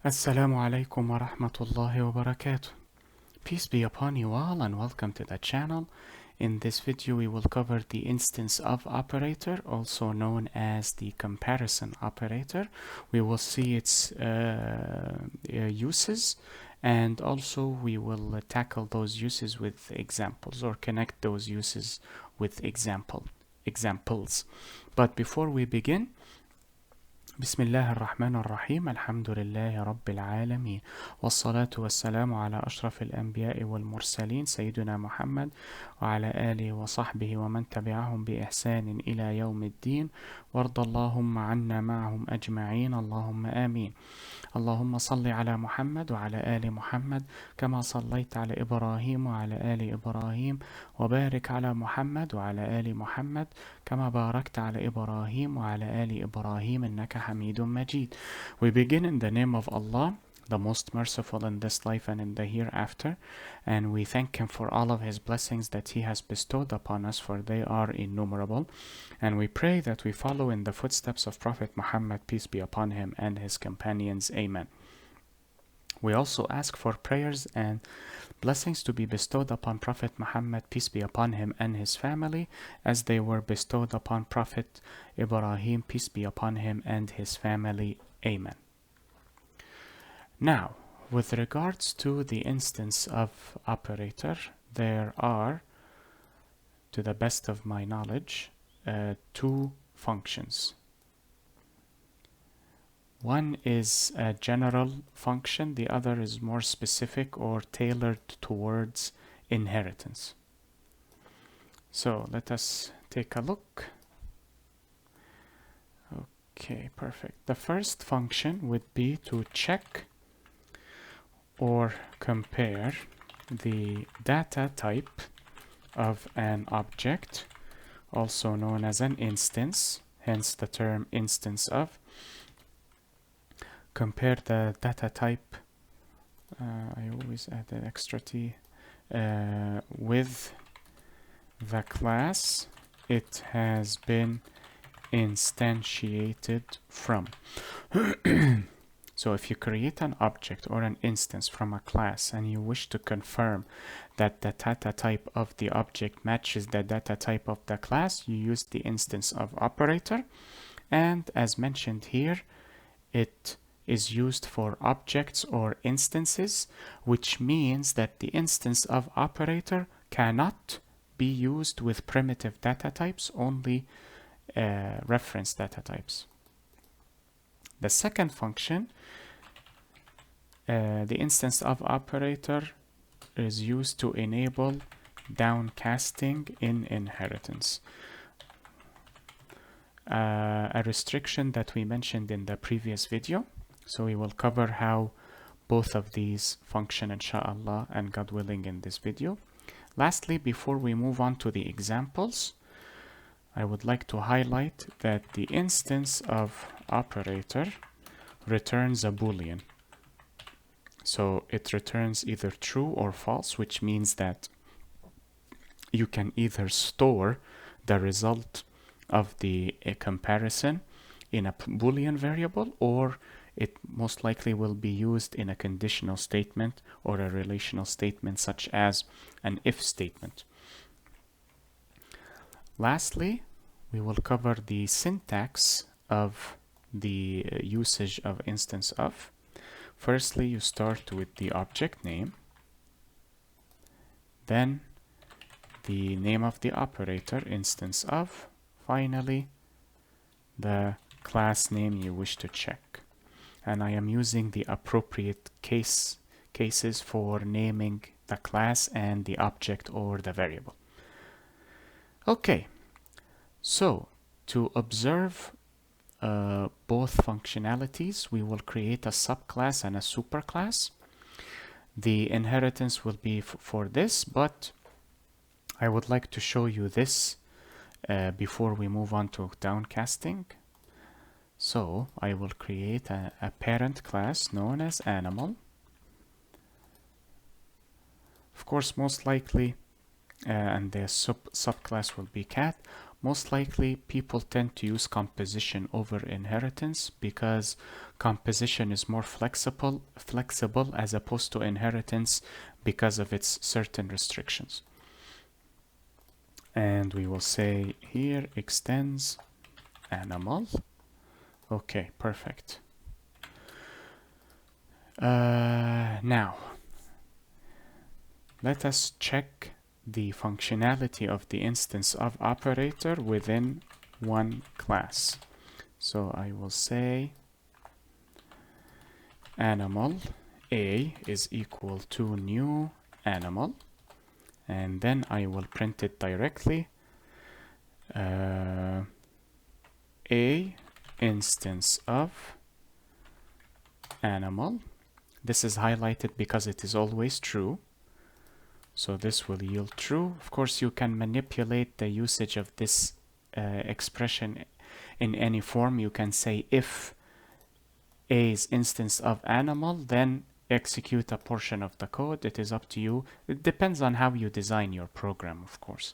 Assalamu alaikum wa rahmatullahi wa barakatuh. Peace be upon you all and welcome to the channel. In this video we will cover the instance of operator, also known as the comparison operator. We will see its uses, and also we will tackle those uses with examples or connect those uses with examples. But before we begin, بسم الله الرحمن الرحيم الحمد لله رب العالمين والصلاة والسلام على أشرف الأنبياء والمرسلين سيدنا محمد وعلى آله وصحبه ومن تبعهم بإحسان إلى يوم الدين وارض اللهم عنا معهم أجمعين اللهم آمين. اللهم صل على محمد وعلى آل محمد كما صليت على إبراهيم وعلى آل إبراهيم وبارك على محمد وعلى آل محمد كما باركت على إبراهيم وعلى آل إبراهيم إنك حميد مجيد. We begin in the name of Allah, the most merciful in this life and in the hereafter, and we thank Him for all of His blessings that He has bestowed upon us, for they are innumerable, and we pray that we follow in the footsteps of Prophet Muhammad, peace be upon him, and his companions. Amen. We also ask for prayers and blessings to be bestowed upon Prophet Muhammad, peace be upon him, and his family, as they were bestowed upon Prophet Ibrahim, peace be upon him, and his family. Amen. Now, with regards to the instance of operator, there are, to the best of my knowledge, two functions. One is a general function, the other is more specific or tailored towards inheritance. So let us take a look. Okay, perfect. The first function would be to check or compare the data type of an object, also known as an instance, hence the term instance of. Compare the data type, I always add an extra T, with the class it has been instantiated from. So if you create an object or an instance from a class and you wish to confirm that the data type of the object matches the data type of the class, you use the instance of operator, and as mentioned here, it is used for objects or instances, which means that the instance of operator cannot be used with primitive data types, only reference data types. The second function, the instance of operator, is used to enable downcasting in inheritance. A restriction that we mentioned in the previous video. So we will cover how both of these function, inshallah, and God willing, in this video. Lastly, before we move on to the examples, I would like to highlight that the instance of operator returns a Boolean. So it returns either true or false, which means that you can either store the result of the comparison in a Boolean variable, or it most likely will be used in a conditional statement or a relational statement, such as an if statement. Lastly, we will cover the syntax of the usage of instance of. Firstly, you start with the object name, then the name of the operator, instance of, finally the class name you wish to check. And I am using the appropriate cases for naming the class and the object or the variable. Okay, so to observe both functionalities, we will create a subclass and a superclass. The inheritance will be for this, but I would like to show you this before we move on to downcasting. So I will create a parent class known as animal. Of course, most likely, and the subclass will be cat. Most likely people tend to use composition over inheritance because composition is more flexible as opposed to inheritance because of its certain restrictions. And we will say here extends animal. Okay, perfect. Now let us check the functionality of the instance of operator within one class. So I will say animal A is equal to new animal, and then I will print it directly. A instance of animal. This is highlighted because it is always true. So this will yield true. Of course, you can manipulate the usage of this expression in any form. You can say if A's instance of animal, then execute a portion of the code. It is up to you. It depends on how you design your program, of course.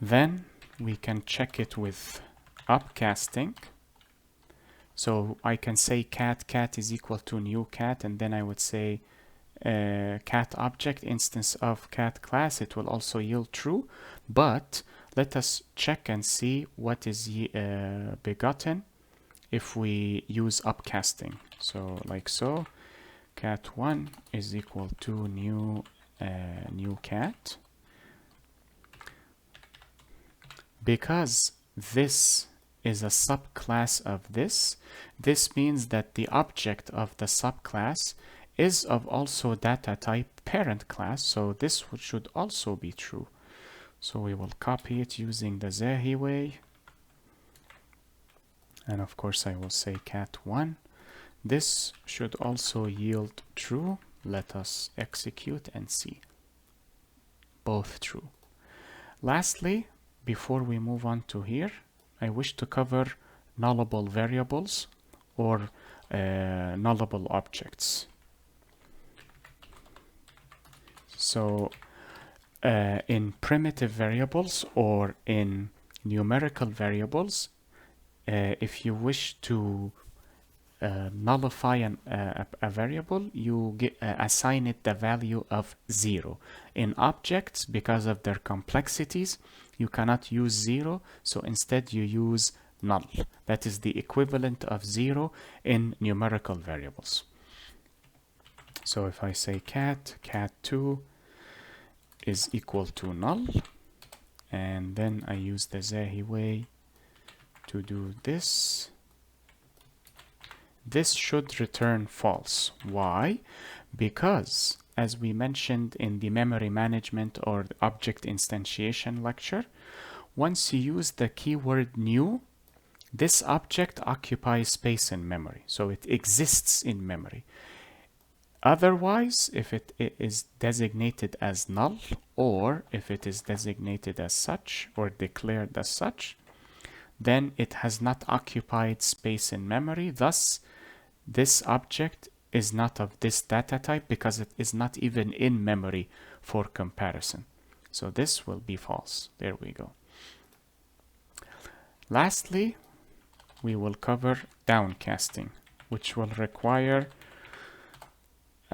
Then we can check it with upcasting. So I can say cat is equal to new cat, and then I would say cat object instance of cat class. It will also yield true, but let us check and see what is begotten if we use upcasting. So like so, cat1 is equal to new cat. Because this is a subclass of this means that the object of the subclass is of also data type parent class, so this should also be true. So we will copy it using the Zahi way, and of course I will say cat1. This should also yield true. Let us execute and see. Both true. Lastly, before we move on to here, I wish to cover nullable variables or nullable objects. So in primitive variables or in numerical variables, if you wish to nullify a variable, you assign it the value of 0. In objects, because of their complexities, you cannot use 0, so instead you use null. That is the equivalent of 0 in numerical variables. So if I say cat2 is equal to null, and then I use the Zahi way to do this, this should return false. Why? Because as we mentioned in the memory management or object instantiation lecture, once you use the keyword new, this object occupies space in memory, so it exists in memory. Otherwise, if it is designated as null, or if it is designated as such or declared as such, then it has not occupied space in memory. Thus, this object is not of this data type because it is not even in memory for comparison. So this will be false. There we go. Lastly, we will cover downcasting, which will require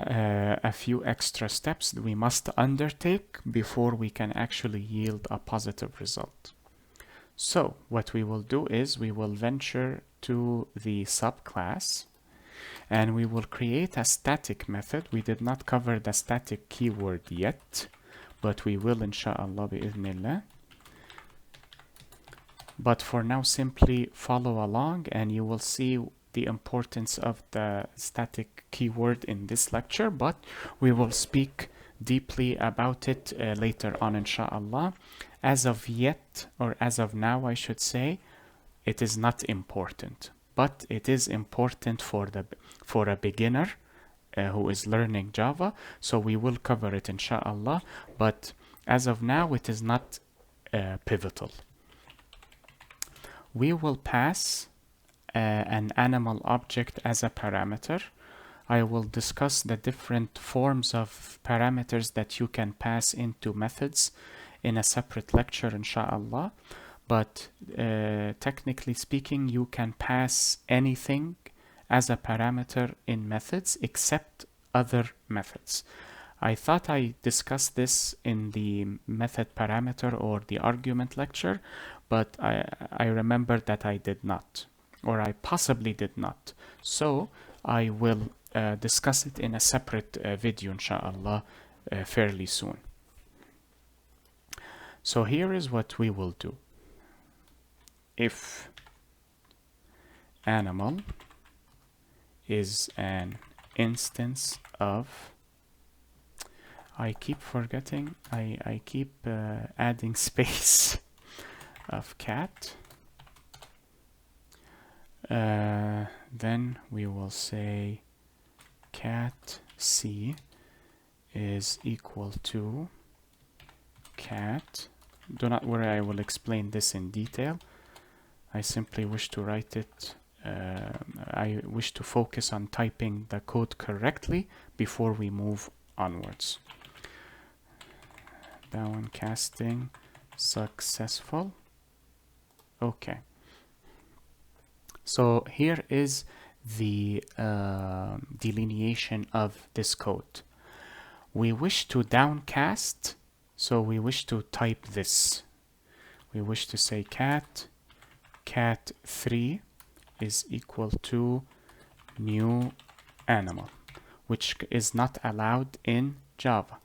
a few extra steps that we must undertake before we can actually yield a positive result. So what we will do is we will venture to the subclass and we will create a static method. We did not cover the static keyword yet, but we will inshallah bi'idhnillah. But for now, simply follow along and you will see the importance of the static keyword in this lecture, but we will speak deeply about it later on inshallah. As of yet, or as of now I should say, it is not important, but it is important for a beginner who is learning Java, so we will cover it inshallah, but as of now it is not pivotal. We will pass an animal object as a parameter. I will discuss the different forms of parameters that you can pass into methods in a separate lecture, inshallah. But technically speaking, you can pass anything as a parameter in methods except other methods. I thought I discussed this in the method parameter or the argument lecture, but I remembered that I did not, or I possibly did not. So I will discuss it in a separate video, inshallah, fairly soon. So here is what we will do. If animal is an instance of, I keep forgetting, I keep adding space of cat, then we will say cat C is equal to cat. Do not worry, I will explain this in detail. I simply wish to write it, I wish to focus on typing the code correctly before we move onwards. Downcasting successful. Okay. So here is the delineation of this code. We wish to downcast, so we wish to type this. We wish to say cat3 is equal to new animal, which is not allowed in Java.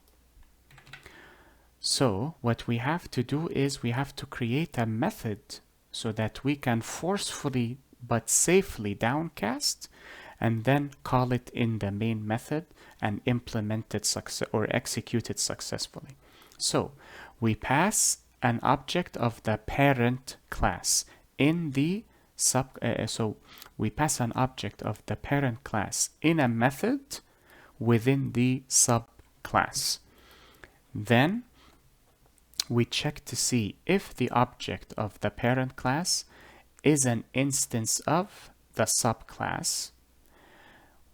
So what we have to do is we have to create a method so that we can forcefully but safely downcast and then call it in the main method and implement it or execute it successfully. So we pass an object of the parent class in the so we pass an object of the parent class in a method within the subclass. Then we check to see if the object of the parent class is an instance of the subclass.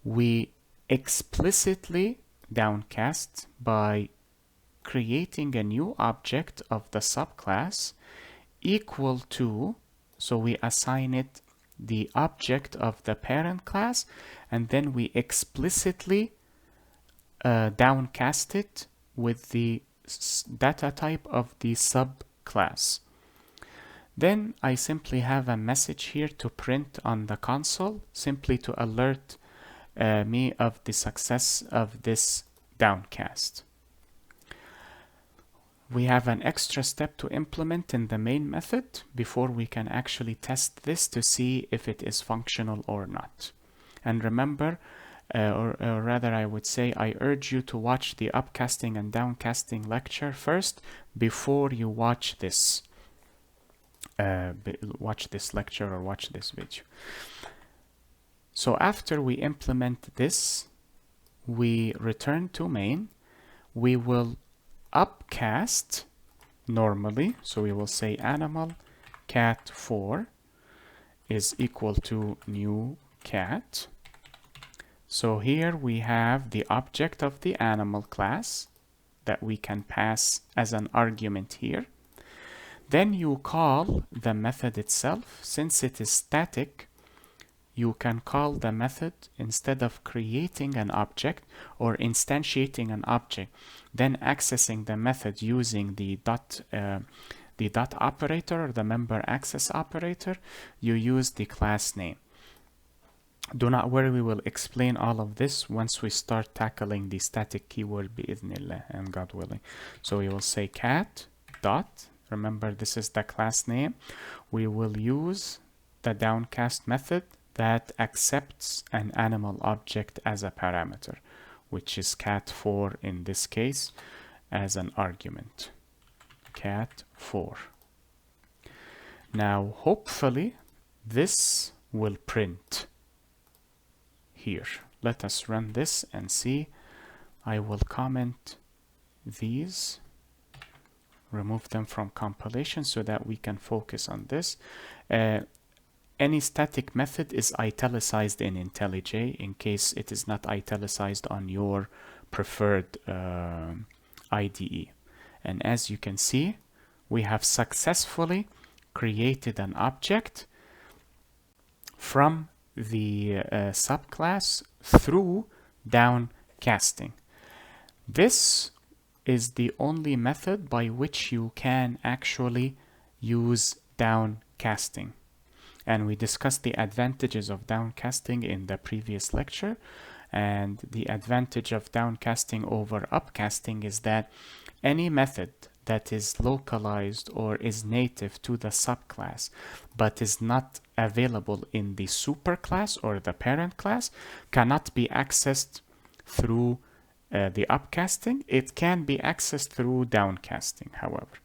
We explicitly downcast by creating a new object of the subclass equal to, so we assign it the object of the parent class, and then we explicitly downcast it with the data type of the subclass. Then I simply have a message here to print on the console, simply to alert me of the success of this downcast. We have an extra step to implement in the main method before we can actually test this to see if it is functional or not. And remember, or rather I would say, I urge you to watch the upcasting and downcasting lecture first before you watch this. Watch this lecture or watch this video. So after we implement this, we return to main. We will upcast normally, so we will say animal cat4 is equal to new cat. So here we have the object of the animal class that we can pass as an argument here. Then you call the method itself. Since it is static, you can call the method instead of creating an object or instantiating an object, then accessing the method using the dot operator or the member access operator, you use the class name. Do not worry, we will explain all of this once we start tackling the static keyword bi'idhnillah and God willing. So we will say cat dot, remember this is the class name. We will use the downcast method that accepts an animal object as a parameter, which is cat4 in this case as an argument. Cat4. Now hopefully this will print here. Let us run this and see. I will comment these, remove them from compilation so that we can focus on this. Any static method is italicized in IntelliJ in case it is not italicized on your preferred IDE. And as you can see, we have successfully created an object from the subclass through downcasting. This is the only method by which you can actually use downcasting. And we discussed the advantages of downcasting in the previous lecture. And the advantage of downcasting over upcasting is that any method that is localized or is native to the subclass but is not available in the superclass or the parent class cannot be accessed through the upcasting. It can be accessed through downcasting, however.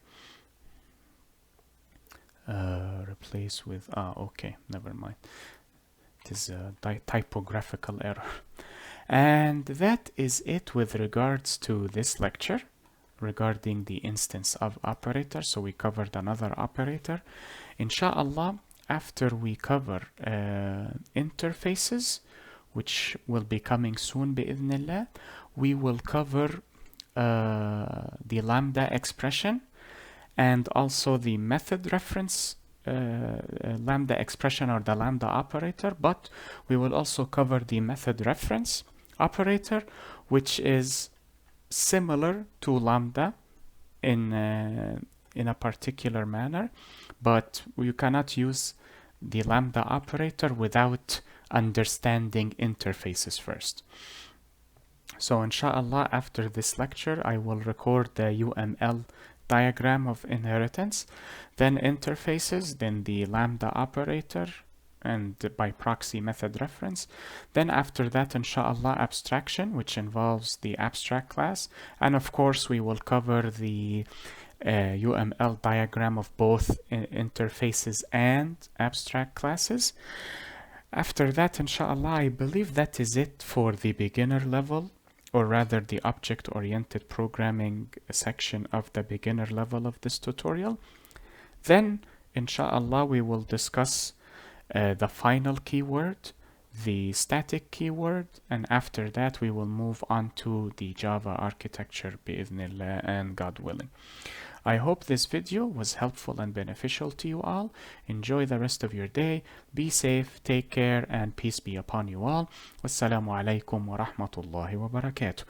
Replace with, okay, never mind. It is a typographical error. And that is it with regards to this lecture regarding the instance of operator. So we covered another operator. Inshallah, after we cover interfaces, which will be coming soon bi'idhnillah, we will cover the lambda expression and also the method reference lambda expression or the lambda operator, but we will also cover the method reference operator, which is similar to lambda in a particular manner, but you cannot use the lambda operator without understanding interfaces first. So inshallah, after this lecture, I will record the UML diagram of inheritance, then interfaces, then the lambda operator, and by proxy method reference. Then after that, inshallah, abstraction, which involves the abstract class. And of course, we will cover the UML diagram of both interfaces and abstract classes. After that, inshallah, I believe that is it for the beginner level, or rather the object-oriented programming section of the beginner level of this tutorial. Then, inshallah, we will discuss the final keyword, the static keyword, and after that we will move on to the Java architecture bi'idhnillah and God willing. I hope this video was helpful and beneficial to you all. Enjoy the rest of your day. Be safe, take care, and peace be upon you all. Wassalamu alaikum wa rahmatullahi wa barakatuh.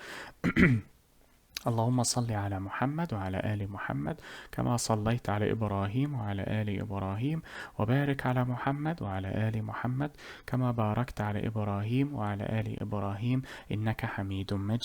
اللهم صل على محمد وعلى آل محمد كما صليت على إبراهيم وعلى آل إبراهيم وبارك على محمد وعلى آل محمد كما باركت على إبراهيم وعلى آل إبراهيم إنك حميد مجيد.